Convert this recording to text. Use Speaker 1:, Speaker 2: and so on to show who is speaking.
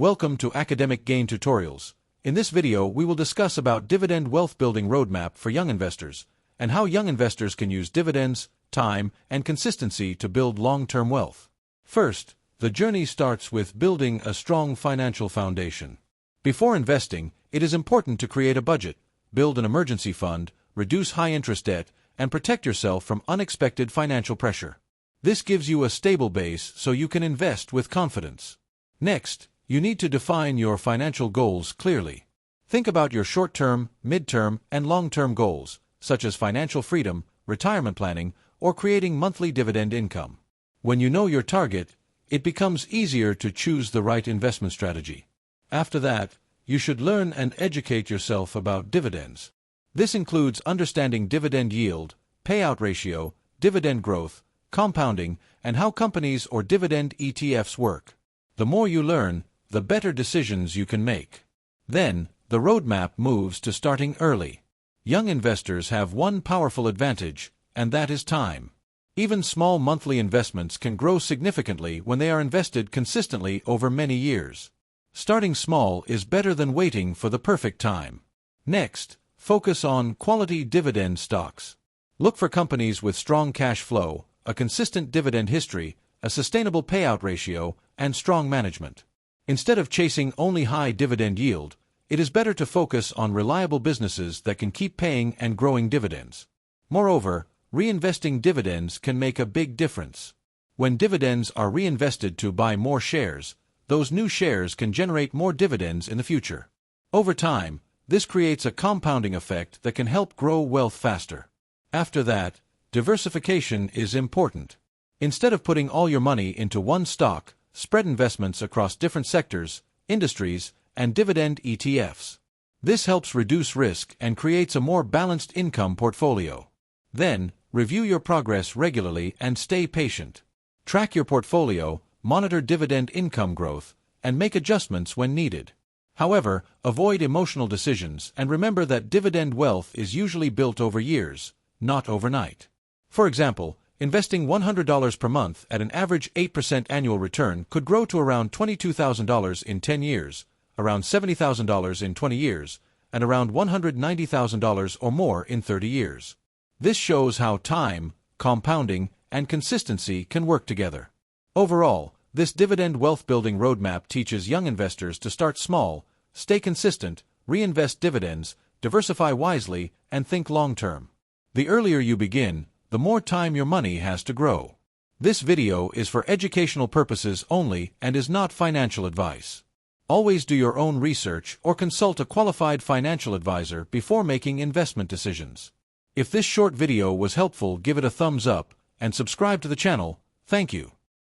Speaker 1: Welcome to Academic Gain Tutorials. In this video, we will discuss about Dividend Wealth Building Roadmap for young investors, and how young investors can use dividends, time, and consistency to build long-term wealth. First, the journey starts with building a strong financial foundation. Before investing, it is important to create a budget, build an emergency fund, reduce high-interest debt, and protect yourself from unexpected financial pressure. This gives you a stable base so you can invest with confidence. Next, you need to define your financial goals clearly. Think about your short-term, mid-term, and long-term goals, such as financial freedom, retirement planning, or creating monthly dividend income. When you know your target, it becomes easier to choose the right investment strategy. After that, you should learn and educate yourself about dividends. This includes understanding dividend yield, payout ratio, dividend growth, compounding, and how companies or dividend ETFs work. The more you learn, the better decisions you can make. Then, the roadmap moves to starting early. Young investors have one powerful advantage, and that is time. Even small monthly investments can grow significantly when they are invested consistently over many years. Starting small is better than waiting for the perfect time. Next, focus on quality dividend stocks. Look for companies with strong cash flow, a consistent dividend history, a sustainable payout ratio, and strong management. Instead of chasing only high dividend yield, it is better to focus on reliable businesses that can keep paying and growing dividends. Moreover, reinvesting dividends can make a big difference. When dividends are reinvested to buy more shares, those new shares can generate more dividends in the future. Over time, this creates a compounding effect that can help grow wealth faster. After that, diversification is important. Instead of putting all your money into one stock, spread investments across different sectors, industries, and dividend ETFs. This helps reduce risk and creates a more balanced income portfolio. Then, review your progress regularly and stay patient. Track your portfolio, monitor dividend income growth, and make adjustments when needed. However, avoid emotional decisions and remember that dividend wealth is usually built over years, not overnight. For example, investing $100 per month at an average 8% annual return could grow to around $22,000 in 10 years, around $70,000 in 20 years, and around $190,000 or more in 30 years. This shows how time, compounding, and consistency can work together. Overall, this Dividend Wealth Building Roadmap teaches young investors to start small, stay consistent, reinvest dividends, diversify wisely, and think long-term. The earlier you begin, the more time your money has to grow. This video is for educational purposes only and is not financial advice. Always do your own research or consult a qualified financial advisor before making investment decisions. If this short video was helpful, give it a thumbs up and subscribe to the channel. Thank you.